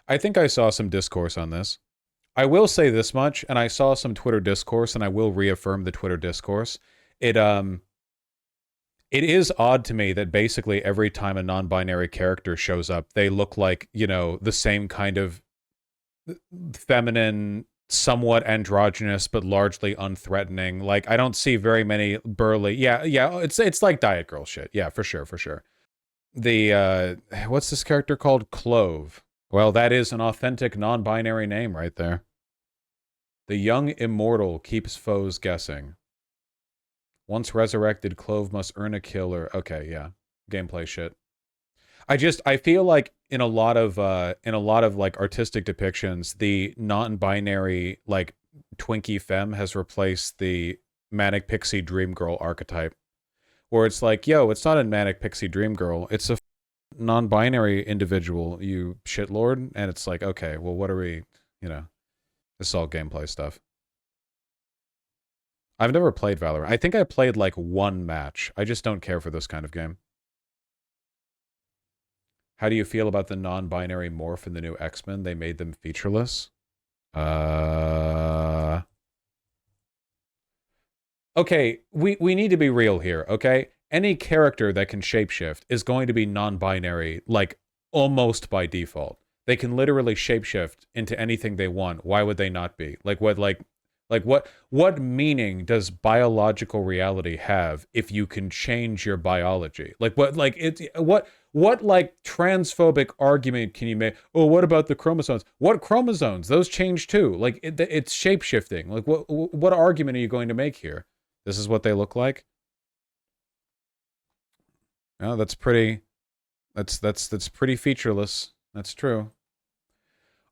I think I saw some discourse on this. I will say this much, and I saw some Twitter discourse, and I will reaffirm the Twitter discourse. It it is odd to me that basically every time a non-binary character shows up, they look like, you know, the same kind of feminine, somewhat androgynous, but largely unthreatening. Like, I don't see very many burly. Yeah, yeah, it's like diet girl shit. Yeah, for sure, for sure. The what's this character called? Clove. Well, that is an authentic non-binary name right there. The young immortal keeps foes guessing. Once resurrected, Clove must earn a kill or okay, yeah. Gameplay shit. I feel like in a lot of like artistic depictions, the non-binary like Twinkie femme has replaced the manic pixie dream girl archetype. Where it's like, yo, it's not a manic pixie dream girl, it's a non-binary individual, you shitlord, and it's like, okay, well, what are we, you know, this is all gameplay stuff. I've never played Valorant. I think I played like one match. I just don't care for this kind of game. How do you feel about the non-binary morph in the new X-Men? They made them featureless. Uh Okay, we need to be real here, okay? Any character that can shapeshift is going to be non-binary, like almost by default. They can literally shapeshift into anything they want. Why would they not be? What meaning does biological reality have if you can change your biology? What like transphobic argument can you make? Oh, what about the chromosomes? What chromosomes? Those change too. Like it's shapeshifting. Like what argument are you going to make here? This is what they look like. Oh, that's pretty. That's pretty featureless. That's true.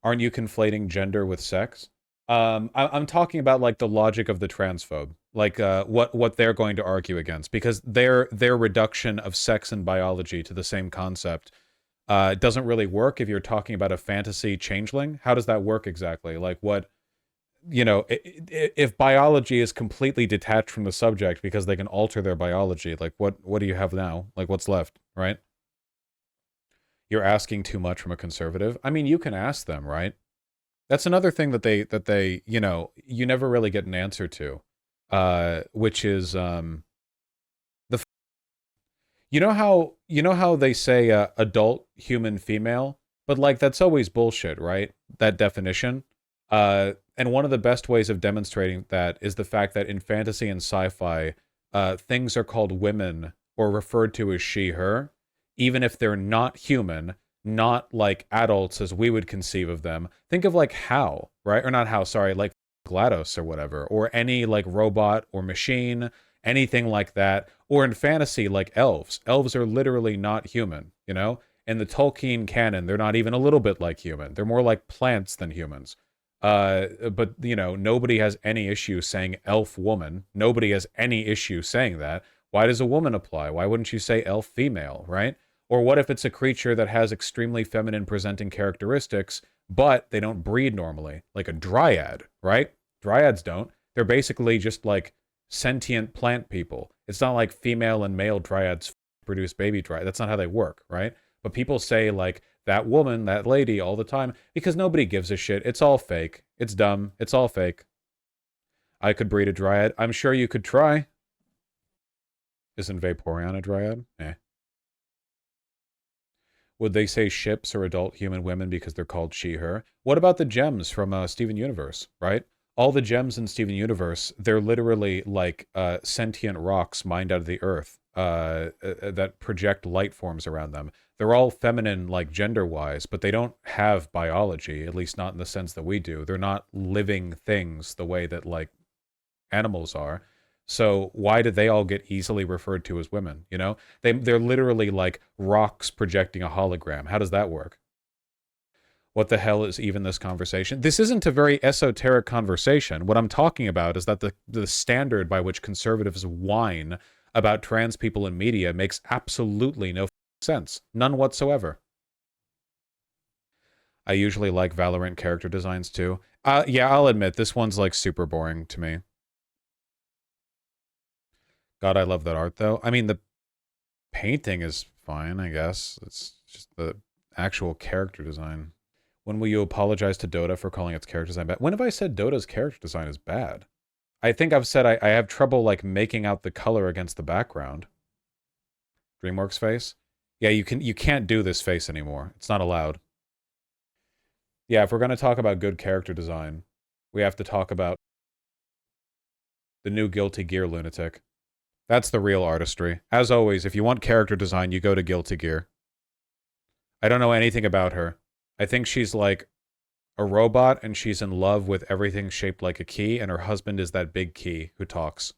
Aren't you conflating gender with sex? I'm talking about like the logic of the transphobe, like what they're going to argue against, because their reduction of sex and biology to the same concept doesn't really work if you're talking about a fantasy changeling. How does that work exactly? Like what you know, if biology is completely detached from the subject because they can alter their biology, like what do you have now? Like what's left, right? You're asking too much from a conservative. I mean, you can ask them, right? That's another thing that they you know you never really get an answer to, which is the you know how they say adult human female, but like that's always bullshit, right? That definition. And one of the best ways of demonstrating that is the fact that in fantasy and sci-fi, things are called women or referred to as she, her, even if they're not human, not like adults as we would conceive of them. Think of like How, right? Or not How, sorry, like GLaDOS or whatever, or any like robot or machine, anything like that. Or in fantasy, like elves. Elves are literally not human, you know? In the Tolkien canon, they're not even a little bit like human. They're more like plants than humans. But you know, nobody has any issue saying elf woman. Nobody has any issue saying that. Why does a woman apply? Why wouldn't you say elf female, right? Or what if it's a creature that has extremely feminine presenting characteristics, but they don't breed normally, like a dryad, right? Dryads don't. They're basically just like sentient plant people. It's not like female and male dryads produce baby dryad. That's not how they work, right? But people say like that woman, that lady all the time because nobody gives a shit. It's all fake. It's dumb. It's all fake. I could breed a dryad. I'm sure you could try. Isn't Vaporeon a dryad? Eh. Would they say ships are adult human women because they're called she, her? What about the gems from Steven Universe, right? All the gems in Steven Universe, they're literally like sentient rocks mined out of the earth that project light forms around them. They're all feminine, like gender-wise, but they don't have biology, at least not in the sense that we do. They're not living things the way that like animals are. So why do they all get easily referred to as women? You know, they're literally like rocks projecting a hologram. How does that work? What the hell is even this conversation? This isn't a very esoteric conversation. What I'm talking about is that the standard by which conservatives whine about trans people in media makes absolutely no sense. None whatsoever. I usually like Valorant character designs too. Yeah, I'll admit this one's like super boring to me. God, I love that art though. I mean, the painting is fine, I guess. It's just the actual character design. When will you apologize to Dota for calling its character design bad? When have I said Dota's character design is bad? I think I've said I have trouble, like, making out the color against the background. DreamWorks face? Yeah, you can't do this face anymore. It's not allowed. Yeah, if we're going to talk about good character design, we have to talk about the new Guilty Gear lunatic. That's the real artistry. As always, if you want character design, you go to Guilty Gear. I don't know anything about her. I think she's like a robot and she's in love with everything shaped like a key, and her husband is that big key who talks.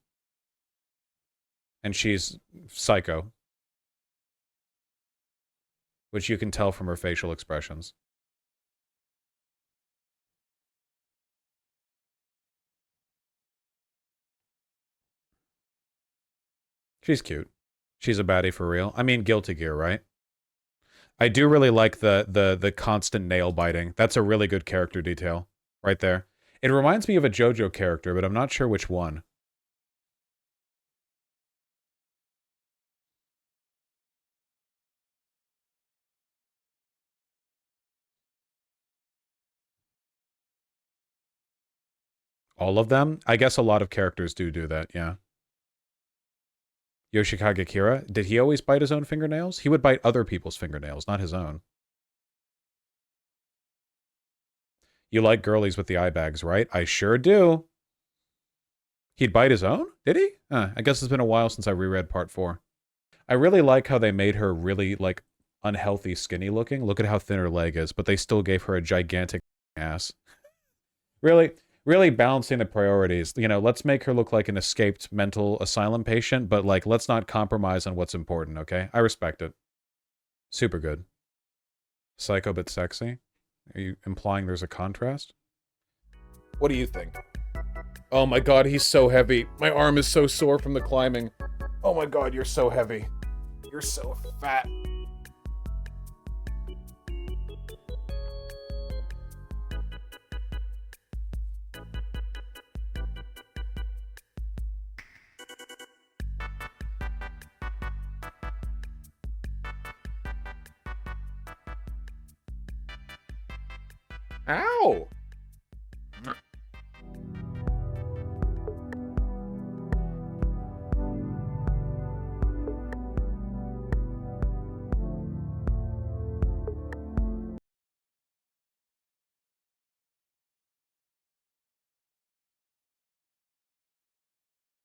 And she's psycho. Which you can tell from her facial expressions. She's cute. She's a baddie for real. I mean, Guilty Gear, right? I do really like the constant nail biting. That's a really good character detail right there. It reminds me of a JoJo character, but I'm not sure which one. All of them? I guess a lot of characters do that, yeah. Yoshikage Kira, did he always bite his own fingernails? He would bite other people's fingernails, not his own. You like girlies with the eye bags, right? I sure do. He'd bite his own? Did he? I guess it's been a while since I reread part 4. I really like how they made her really, like, unhealthy skinny looking. Look at how thin her leg is, but they still gave her a gigantic ass. Really balancing the priorities. You know, let's make her look like an escaped mental asylum patient, but, like, let's not compromise on what's important, okay? I respect it. Super good. Psycho but sexy? Are you implying there's a contrast? What do you think? Oh my god, he's so heavy. My arm is so sore from the climbing. Oh my god, you're so heavy. You're so fat. Ow!